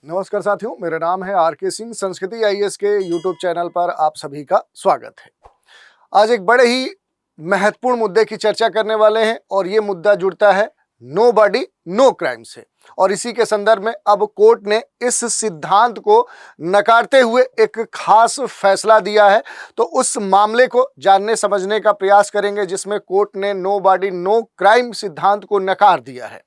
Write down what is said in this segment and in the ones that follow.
नमस्कार साथियों, मेरा नाम है आर.के. सिंह। संस्कृति आईएएस के यूट्यूब चैनल पर आप सभी का स्वागत है। आज एक बड़े ही महत्वपूर्ण मुद्दे की चर्चा करने वाले हैं और ये मुद्दा जुड़ता है नो बॉडी नो क्राइम से। और इसी के संदर्भ में अब कोर्ट ने इस सिद्धांत को नकारते हुए एक खास फैसला दिया है। तो उस मामले को जानने समझने का प्रयास करेंगे जिसमें कोर्ट ने नो बॉडी नो क्राइम सिद्धांत को नकार दिया है।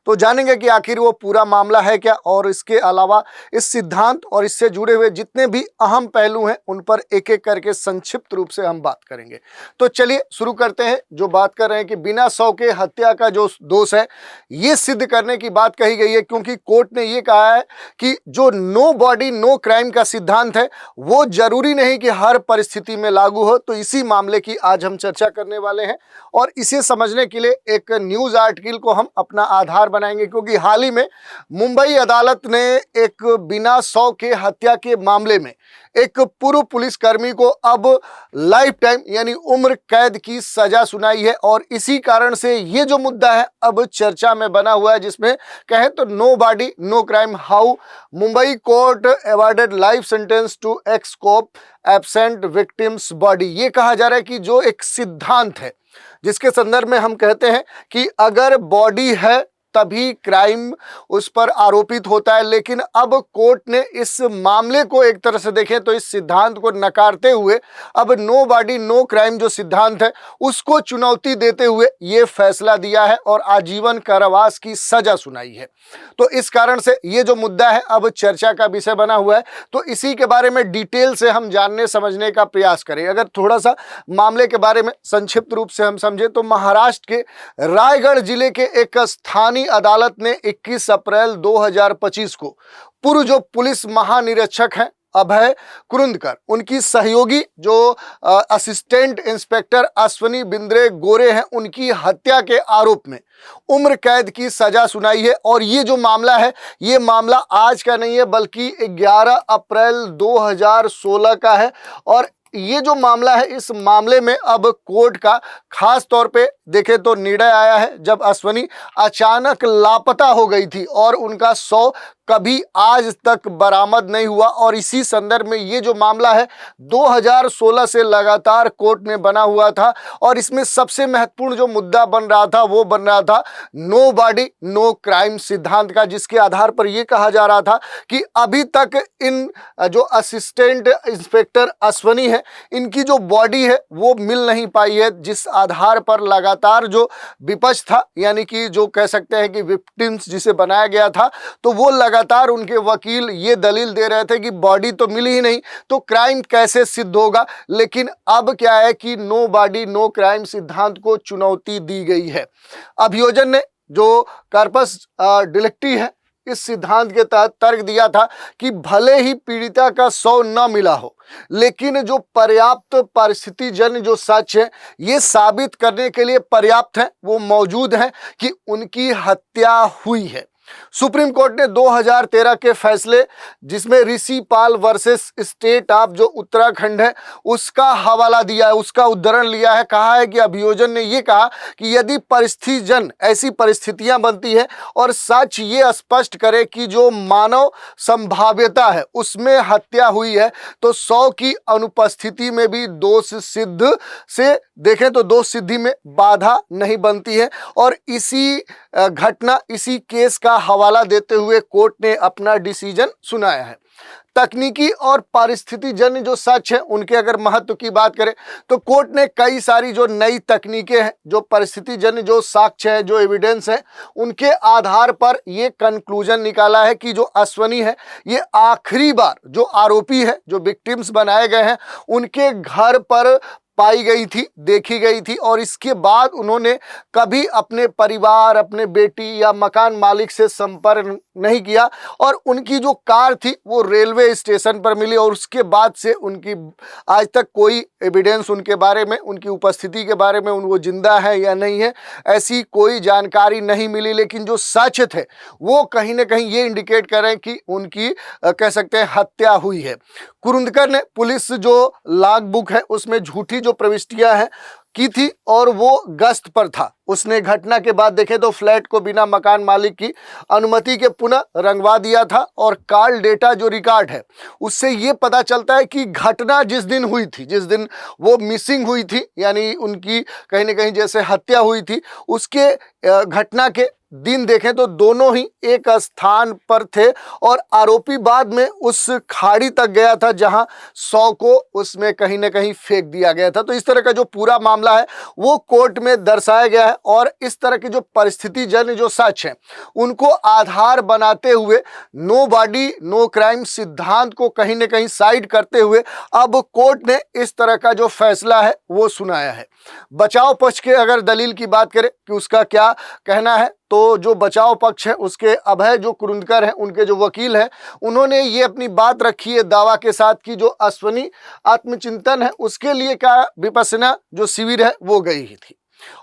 तो जानेंगे कि आखिर वो पूरा मामला है क्या, और इसके अलावा इस सिद्धांत और इससे जुड़े हुए जितने भी अहम पहलू हैं उन पर एक एक करके संक्षिप्त रूप से हम बात करेंगे। तो चलिए शुरू करते हैं। जो बात कर रहे हैं कि बिना शव के हत्या का जो दोष है ये सिद्ध करने की बात कही गई है, क्योंकि कोर्ट ने ये कहा है कि जो नो बॉडी नो क्राइम का सिद्धांत है वो जरूरी नहीं कि हर परिस्थिति में लागू हो। तो इसी मामले की आज हम चर्चा करने वाले हैं और इसे समझने के लिए एक न्यूज आर्टिकल को हम अपना आधार बनाएंगे, क्योंकि हाल ही में मुंबई अदालत ने एक बिना शव के हत्या के मामले में एक पूर्व पुलिसकर्मी को अब लाइफ टाइम यानी उम्र कैद की सजा सुनाई है। और इसी कारण से ये जो मुद्दा है अब चर्चा में बना हुआ है, जिसमें कहे तो no body no crime, how Mumbai court awarded life sentence to ex cop absent victim's body. ये कहा जा रहा है कि जो एक सिद्धांत है जिसके संदर्भ में हम कहते हैं कि अगर बॉडी है तभी क्राइम उस पर आरोपित होता है, लेकिन अब कोर्ट ने इस मामले को एक तरह से देखें तो इस सिद्धांत को नकारते हुए अब नो बॉडी नो क्राइम जो सिद्धांत है उसको चुनौती देते हुए ये फैसला दिया है और आजीवन कारावास की सजा सुनाई है। तो इस कारण से ये जो मुद्दा है अब चर्चा का विषय बना हुआ है। तो इसी के बारे में डिटेल से हम जानने समझने का प्रयास करें। अगर थोड़ा सा मामले के बारे में संक्षिप्त रूप से हम समझे तो महाराष्ट्र के रायगढ़ जिले के एक स्थानीय अदालत ने 21 अप्रैल 2025 को पूर्व जो पुलिस महानिरीक्षक हैं अभय कुरुंदकर, उनकी सहयोगी जो असिस्टेंट इंस्पेक्टर अश्वनी बिंद्रे गोरे हैं, उनकी हत्या के आरोप में उम्र कैद की सजा सुनाई है। और ये जो मामला है ये मामला आज का नहीं है बल्कि 11 अप्रैल 2016 का है। और ये जो मामला है इस मामले में अब कोर्ट का खास तौर पे देखें तो निर्णय आया है जब अश्वनी अचानक लापता हो गई थी और उनका शव कभी आज तक बरामद नहीं हुआ। और इसी संदर्भ में ये जो मामला है 2016 से लगातार कोर्ट में बना हुआ था और इसमें सबसे महत्वपूर्ण जो मुद्दा बन रहा था वो बन रहा था नो बॉडी नो क्राइम सिद्धांत का, जिसके आधार पर यह कहा जा रहा था कि अभी तक इन जो असिस्टेंट इंस्पेक्टर अश्वनी है इनकी जो बॉडी है वो मिल नहीं पाई है, जिस आधार पर लगातार जो विपक्ष था यानी कि जो कह सकते हैं कि विक्टिम्स जिसे बनाया गया था, तो वो लगातार उनके वकील ये दलील दे रहे थे कि बॉडी तो मिली ही नहीं तो क्राइम कैसे सिद्ध होगा। लेकिन अब क्या है कि नो बॉडी नो क्राइम सिद्धांत को चुनौती दी गई है। अभियोजन ने जो कार्पस डिलेक्टी है इस सिद्धांत के तहत तर्क दिया था कि भले ही पीड़िता का शव न मिला हो लेकिन जो पर्याप्त परिस्थितिजन्य जो सच है ये साबित करने के लिए पर्याप्त है वो मौजूद है कि उनकी हत्या हुई है। सुप्रीम कोर्ट ने 2013 के फैसले जिसमें ऋषि पाल वर्सेस स्टेट ऑफ जो उत्तराखंड है उसका हवाला दिया है, उसका उद्धरण लिया है। कहा है कि अभियोजन ने ये कहा कि यदि परिस्थितिजन्य ऐसी परिस्थितियां बनती है और सच ये स्पष्ट करे कि जो मानव संभाव्यता है उसमें हत्या हुई है तो 100 की अनुपस्थिति में भी दोष सिद्ध से देखें तो दोष सिद्धि में बाधा नहीं बनती है। और इसी घटना इसी केस का हवाला देते हुए कोर्ट ने अपना डिसीजन सुनाया है। तकनीकी और पारिस्थितिजन्य जो सच है उनके अगर महत्व की बात करें तो कोर्ट ने कई सारी जो नई तकनीकें हैं जो परिस्थितिजन्य जो साक्ष्य है जो एविडेंस है उनके आधार पर ये कंक्लूजन निकाला है कि जो अश्वनी है ये आखिरी बार जो आरोपी है जो विक्टिम्स बनाए गए हैं उनके घर पर पाई गई थी, देखी गई थी और इसके बाद उन्होंने कभी अपने परिवार अपने बेटी या मकान मालिक से संपर्क नहीं किया। और उनकी जो कार थी वो रेलवे स्टेशन पर मिली और उसके बाद से उनकी आज तक कोई एविडेंस उनके बारे में उनकी उपस्थिति के बारे में वो जिंदा है या नहीं है ऐसी कोई जानकारी नहीं मिली। लेकिन जो सच थे वो कहीं ना कहीं ये इंडिकेट कर रहे हैं कि उनकी कह सकते हैं हत्या हुई है। कुरुंदकर ने पुलिस जो लॉग बुक है उसमें झूठी जो प्रविष्टियां हैं की थी और वो गश्त पर था। उसने घटना के बाद देखें तो फ्लैट को बिना मकान मालिक की अनुमति के पुनः रंगवा दिया था और कॉल डेटा जो रिकॉर्ड है उससे ये पता चलता है कि घटना जिस दिन हुई थी, जिस दिन वो मिसिंग हुई थी, यानी उनकी कहीं ना कहीं जैसे हत्या हुई थी, उसके घटना के दिन देखें तो दोनों ही एक स्थान पर थे और आरोपी बाद में उस खाड़ी तक गया था जहां 100 को उसमें कहीं ना कहीं फेंक दिया गया था। तो इस तरह का जो पूरा मामला है वो कोर्ट में दर्शाया गया है और इस तरह की जो परिस्थितिजन्य जो साक्ष्य हैं उनको आधार बनाते हुए नो बॉडी नो क्राइम सिद्धांत को कहीं ना कहीं साइड करते हुए अब कोर्ट ने इस तरह का जो फैसला है वो सुनाया है। बचाव पक्ष के अगर दलील की बात करें कि उसका क्या कहना है, तो जो बचाव पक्ष है उसके अभय जो कुरुंदकर हैं, उनके जो वकील हैं, उन्होंने ये अपनी बात रखी है दावा के साथ कि जो अश्वनी आत्मचिंतन है उसके लिए का विपश्यना जो शिविर है वो गई ही थी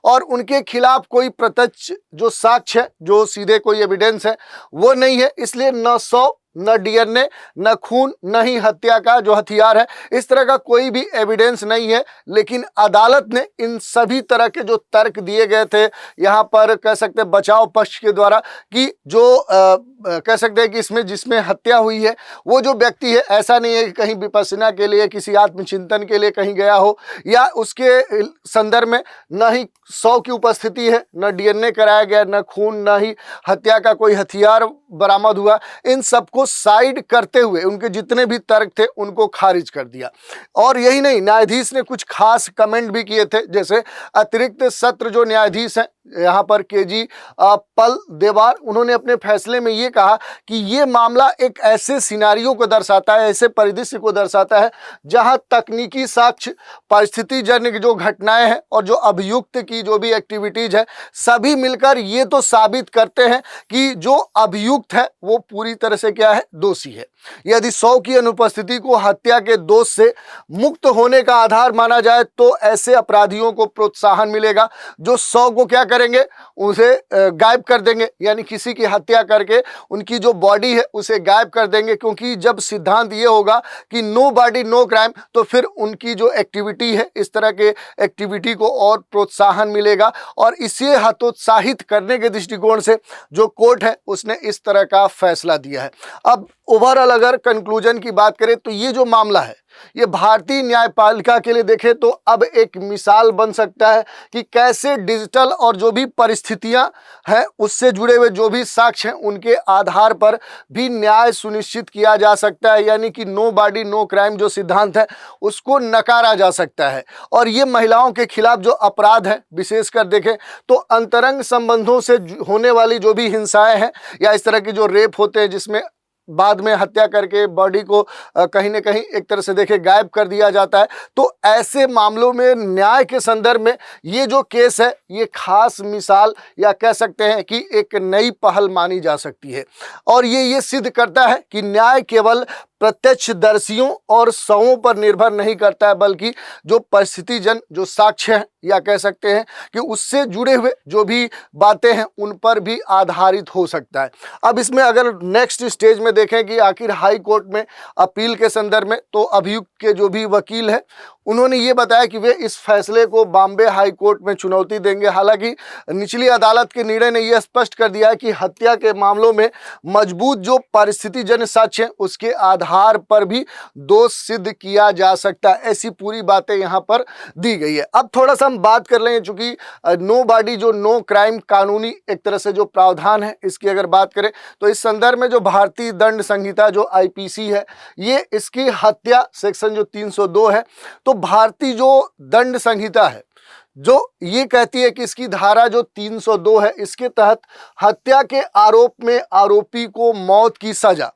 और उनके खिलाफ कोई प्रत्यक्ष जो साक्ष्य है, जो सीधे कोई एविडेंस है वो नहीं है, इसलिए न 100 न डीएनए न खून न ही हत्या का जो हथियार है, इस तरह का कोई भी एविडेंस नहीं है। लेकिन अदालत ने इन सभी तरह के जो तर्क दिए गए थे यहाँ पर कह सकते हैं बचाव पक्ष के द्वारा कि जो कह सकते हैं कि इसमें जिसमें हत्या हुई है वो जो व्यक्ति है ऐसा नहीं है कि कहीं विपश्यना के लिए किसी आत्मचिंतन के लिए कहीं गया हो या उसके संदर्भ में न ही 100 की उपस्थिति है, न डीएनए कराया गया, न खून, न ही हत्या का कोई हथियार बरामद हुआ। इन सबको साइड करते हुए उनके जितने भी तर्क थे उनको खारिज कर दिया। और यही नहीं, न्यायाधीश ने कुछ खास कमेंट भी किए थे, जैसे अतिरिक्त सत्र जो न्यायाधीश हैं यहाँ पर केजी पल देवार, उन्होंने अपने फैसले में ये कहा कि ये मामला एक ऐसे सिनारियो को दर्शाता है, ऐसे परिदृश्य को दर्शाता है जहां तकनीकी साक्ष्य, परिस्थितिजन्य जो घटनाएं हैं और जो अभियुक्त की जो भी एक्टिविटीज है सभी मिलकर ये तो साबित करते हैं कि जो अभियुक्त है वो पूरी तरह से क्या है, दोषी है। यदि 100 की अनुपस्थिति को हत्या के दोष से मुक्त होने का आधार माना जाए तो ऐसे अपराधियों को प्रोत्साहन मिलेगा जो 100 को क्या करेंगे, उसे गायब कर देंगे, यानी किसी की हत्या करके उनकी जो बॉडी है उसे गायब कर देंगे। क्योंकि जब सिद्धांत ये होगा कि नो बॉडी नो क्राइम तो फिर उनकी जो एक्टिविटी है, इस तरह के एक्टिविटी को और प्रोत्साहन मिलेगा और इसे हतोत्साहित करने के दृष्टिकोण से जो कोर्ट है उसने इस तरह का फैसला दिया है। अब ओवरऑल अगर कंक्लूजन की बात करें तो ये जो मामला है ये भारतीय न्यायपालिका के लिए देखें तो अब एक मिसाल बन सकता है कि कैसे डिजिटल और जो भी परिस्थितियां हैं उससे जुड़े हुए जो भी साक्ष्य हैं उनके आधार पर भी न्याय सुनिश्चित किया जा सकता है, यानी कि नो बॉडी नो क्राइम जो सिद्धांत है उसको नकारा जा सकता है। और ये महिलाओं के खिलाफ जो अपराध है, विशेषकर देखें तो अंतरंग संबंधों से होने वाली जो भी हिंसाएं हैं या इस तरह के जो रेप होते हैं जिसमें बाद में हत्या करके बॉडी को कहीं ना कहीं एक तरह से देखे गायब कर दिया जाता है, तो ऐसे मामलों में न्याय के संदर्भ में ये जो केस है ये खास मिसाल या कह सकते हैं कि एक नई पहल मानी जा सकती है। और ये सिद्ध करता है कि न्याय केवल प्रत्यक्षदर्शियों और शवों पर निर्भर नहीं करता है, बल्कि जो परिस्थितिजन जो साक्ष्य हैं या कह सकते हैं कि उससे जुड़े हुए जो भी बातें हैं उन पर भी आधारित हो सकता है। अब इसमें अगर नेक्स्ट स्टेज में देखें कि आखिर हाई कोर्ट में अपील के संदर्भ में, तो अभियुक्त के जो भी वकील हैं उन्होंने ये बताया कि वे इस फैसले को बॉम्बे हाई कोर्ट में चुनौती देंगे। हालांकि निचली अदालत के निर्णय ने यह स्पष्ट कर दिया है कि हत्या के मामलों में मजबूत जो परिस्थितिजन्य साक्ष्य हैं उसके आधार पर भी दोष सिद्ध किया जा सकता है। ऐसी पूरी बातें यहाँ पर दी गई है। अब थोड़ा सा हम बात कर लें, चूंकि नो बॉडी जो नो क्राइम कानूनी एक तरह से जो प्रावधान है इसकी अगर बात करें तो इस संदर्भ में जो भारतीय दंड संहिता जो आईपीसी है ये इसकी हत्या सेक्शन जो 302 है, तो भारतीय जो दंड संहिता है जो ये कहती है कि इसकी धारा जो 302 है इसके तहत हत्या के आरोप में आरोपी को मौत की सजा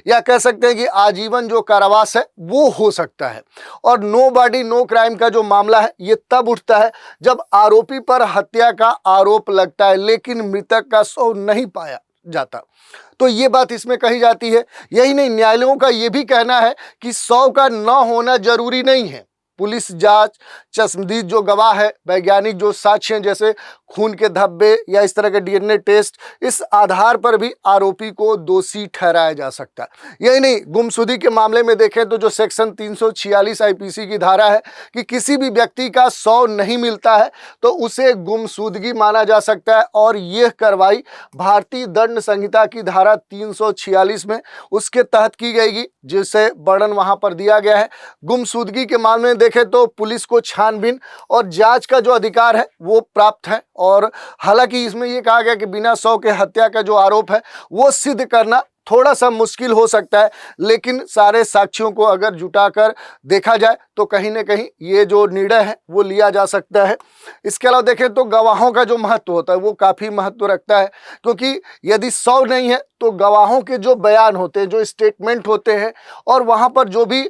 या कह सकते हैं कि आजीवन जो कारावास है वो हो सकता है। और नो बॉडी नो क्राइम का जो मामला है ये तब उठता है जब आरोपी पर हत्या का आरोप लगता है लेकिन मृतक का शव नहीं पाया जाता, तो ये बात इसमें कही जाती है। यही नहीं, न्यायालयों का ये भी कहना है कि शव का न होना जरूरी नहीं है। पुलिस जांच, चश्मदीद जो गवाह है, वैज्ञानिक जो साक्ष्य हैं जैसे खून के धब्बे या इस तरह के डीएनए टेस्ट, इस आधार पर भी आरोपी को दोषी ठहराया जा सकता है। यही नहीं, गुमशुदगी के मामले में देखें तो जो सेक्शन 346 आईपीसी की धारा है कि किसी भी व्यक्ति का शव नहीं मिलता है तो उसे गुमशुदगी माना जा सकता है, और यह कार्रवाई भारतीय दंड संहिता की धारा 346 में उसके तहत की गई, जिसे वर्णन वहां पर दिया गया है। गुमशुदगी के मामले में देखें तो पुलिस को छानबीन और जांच का जो अधिकार है वो प्राप्त है, और हालांकि इसमें यह कहा गया कि बिना शव के हत्या का जो आरोप है वो सिद्ध करना थोड़ा सा मुश्किल हो सकता है, लेकिन सारे साक्ष्यों को अगर जुटाकर देखा जाए तो कहीं ना कहीं ये जो निर्णय है वो लिया जा सकता है। इसके अलावा देखें तो गवाहों का जो महत्व होता है वो काफ़ी महत्व रखता है, क्योंकि यदि शव नहीं है तो गवाहों के जो बयान होते हैं, जो स्टेटमेंट होते हैं, और वहाँ पर जो भी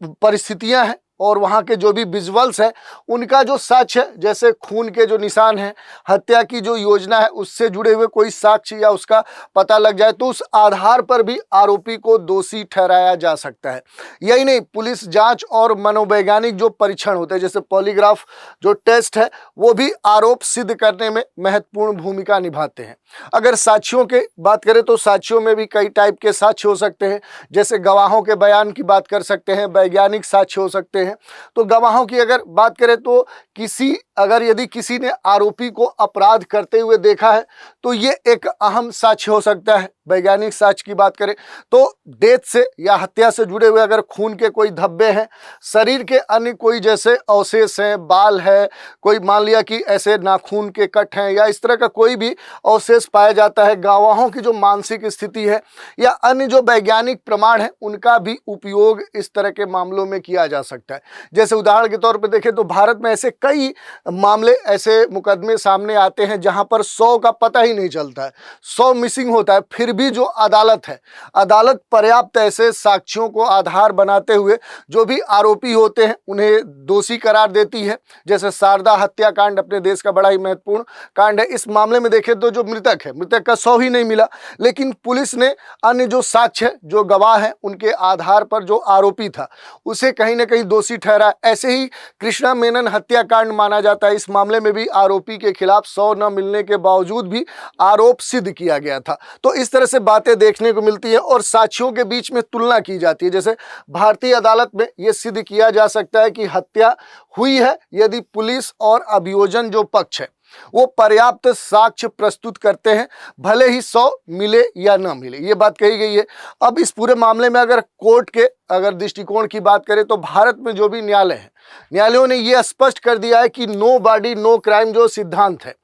परिस्थितियाँ हैं और वहाँ के जो भी विजुअल्स हैं, उनका जो साक्ष्य है, जैसे खून के जो निशान हैं, हत्या की जो योजना है, उससे जुड़े हुए कोई साक्ष्य या उसका पता लग जाए तो उस आधार पर भी आरोपी को दोषी ठहराया जा सकता है। यही नहीं, पुलिस जांच और मनोवैज्ञानिक जो परीक्षण होते हैं, जैसे पॉलीग्राफ जो टेस्ट है, वो भी आरोप सिद्ध करने में महत्वपूर्ण भूमिका निभाते हैं। अगर साक्ष्यों की बात करें तो साक्ष्यों में भी कई टाइप के साक्ष्य हो सकते हैं, जैसे गवाहों के बयान की बात कर सकते हैं, वैज्ञानिक साक्ष्य हो सकते हैं। तो गवाहों की अगर बात करें तो यदि किसी ने आरोपी को अपराध करते हुए देखा है तो ये एक अहम साक्ष्य हो सकता है। वैज्ञानिक साक्ष्य की बात करें तो डेथ से या हत्या से जुड़े हुए अगर खून के कोई धब्बे हैं, शरीर के अन्य कोई जैसे अवशेष हैं, बाल है, कोई मान लिया कि ऐसे नाखून के कट हैं या इस तरह का कोई भी अवशेष पाया जाता है, गवाहों की जो मानसिक स्थिति है या अन्य जो वैज्ञानिक प्रमाण है, उनका भी उपयोग इस तरह के मामलों में किया जा सकता है। जैसे उदाहरण के तौर पर देखें तो भारत में ऐसे कई मामले, ऐसे मुकदमे सामने आते हैं जहां पर शव का पता ही नहीं चलता है, शव मिसिंग होता है, फिर भी जो अदालत है, अदालत पर्याप्त ऐसे साक्ष्यों को आधार बनाते हुए जो भी आरोपी होते हैं उन्हें दोषी करार देती है। जैसे शारदा हत्याकांड अपने देश का बड़ा ही महत्वपूर्ण कांड है। इस मामले में देखें तो जो मृतक है, मृतक का शव ही नहीं मिला, लेकिन पुलिस ने अन्य जो साक्ष्य है, जो गवाह है, उनके आधार पर जो आरोपी था उसे कहीं ना कहीं दोषी ठहरा। ऐसे ही कृष्णा मेनन हत्याकांड माना जाता है। इस मामले में भी आरोपी के खिलाफ शव न मिलने के बावजूद भी आरोप सिद्ध किया गया था। तो इस तरह से बातें देखने को मिलती है और साक्ष्यों के बीच में तुलना की जाती है। जैसे भारतीय अदालत में यह सिद्ध किया जा सकता है कि हत्या हुई है यदि पुलिस और अभियोजन जो पक्ष है वो पर्याप्त साक्ष्य प्रस्तुत करते हैं, भले ही शव मिले या न मिले, ये बात कही गई है। अब इस पूरे मामले में अगर कोर्ट के दृष्टिकोण की बात करें तो भारत में जो भी न्यायालय है, न्यायालयों ने यह स्पष्ट कर दिया है कि नो बॉडी नो क्राइम जो सिद्धांत है,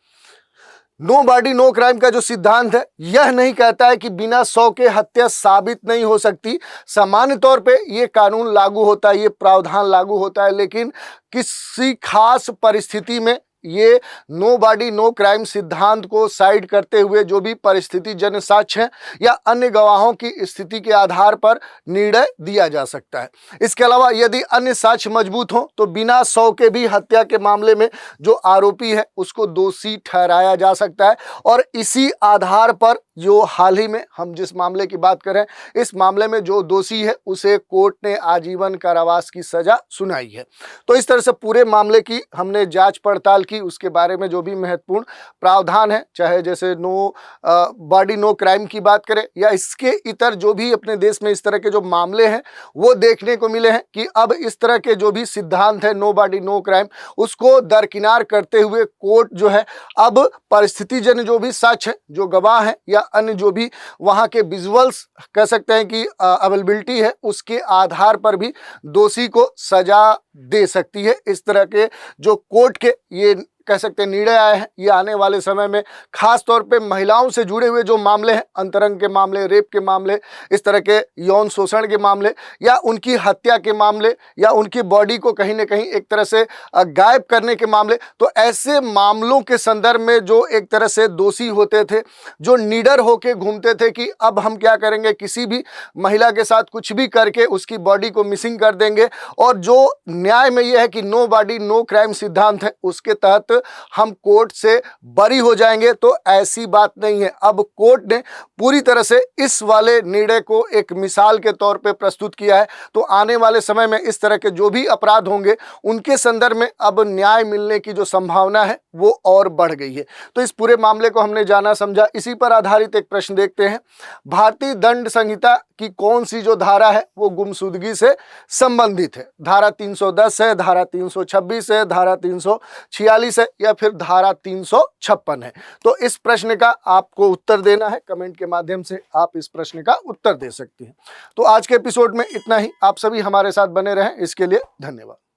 नो बॉडी नो क्राइम का जो सिद्धांत है, यह नहीं कहता है कि बिना शव के हत्या साबित नहीं हो सकती। सामान्य तौर पे ये कानून लागू होता है, ये प्रावधान लागू होता है, लेकिन किसी खास परिस्थिति में ये नो बॉडी नो क्राइम सिद्धांत को साइड करते हुए जो भी परिस्थिति जन्य साक्ष्य है या अन्य गवाहों की स्थिति के आधार पर निर्णय दिया जा सकता है। इसके अलावा यदि अन्य साक्ष्य मजबूत हो तो बिना शव के भी हत्या के मामले में जो आरोपी है उसको दोषी ठहराया जा सकता है। और इसी आधार पर जो हाल ही में हम जिस मामले की बात करें, इस मामले में जो दोषी है उसे कोर्ट ने आजीवन कारावास की सजा सुनाई है। तो इस तरह से पूरे मामले की हमने जांच पड़ताल की, उसके बारे में जो भी महत्वपूर्ण प्रावधान है, चाहे जैसे नो बॉडी नो क्राइम की बात करें या इसके इतर जो भी अपने देश में इस तरह के जो मामले हैं वो देखने को मिले हैं कि अब इस तरह के जो भी सिद्धांत है नो बॉडी नो क्राइम, उसको दरकिनार करते हुए कोर्ट जो है अब परिस्थितिजन्य जो भी साक्ष्य है, जो गवाह है या अन्य जो भी वहाँ के विजुअल्स कह सकते हैं कि अवेलेबिलिटी है, उसके आधार पर भी दोषी को सजा दे सकती है। इस तरह के जो कोर्ट के ये कह सकते हैं निर्णय आए हैं, ये आने वाले समय में खास तौर पे महिलाओं से जुड़े हुए जो मामले हैं, अंतरंग के मामले, रेप के मामले, इस तरह के यौन शोषण के मामले या उनकी हत्या के मामले या उनकी बॉडी को कहीं ना कहीं एक तरह से गायब करने के मामले, तो ऐसे मामलों के संदर्भ में जो एक तरह से दोषी होते थे, जो निडर होके घूमते थे कि अब हम क्या करेंगे, किसी भी महिला के साथ कुछ भी करके उसकी बॉडी को मिसिंग कर देंगे, और जो न्याय में यह है कि नो बॉडी नो क्राइम सिद्धांत है उसके तहत हम कोर्ट से बरी हो जाएंगे, तो ऐसी बात नहीं है। अब कोर्ट ने पूरी तरह से इस वाले निर्णय को एक मिसाल के तौर पे प्रस्तुत किया है। तो आने वाले समय में इस तरह के जो भी अपराध होंगे उनके संदर्भ में अब न्याय मिलने की जो संभावना है वो और बढ़ गई है। तो इस पूरे मामले को हमने जाना समझा। इसी पर आधारित एक प्रश्न देखते हैं। भारतीय दंड संहिता की कौन सी जो धारा है वो गुमशुदगी से संबंधित है? धारा 310 है, धारा 326 है, धारा 346 है या फिर धारा 356 है? तो इस प्रश्न का आपको उत्तर देना है। कमेंट के माध्यम से आप इस प्रश्न का उत्तर दे सकती हैं। तो आज के एपिसोड में इतना ही। आप सभी हमारे साथ बने रहें, इसके लिए धन्यवाद।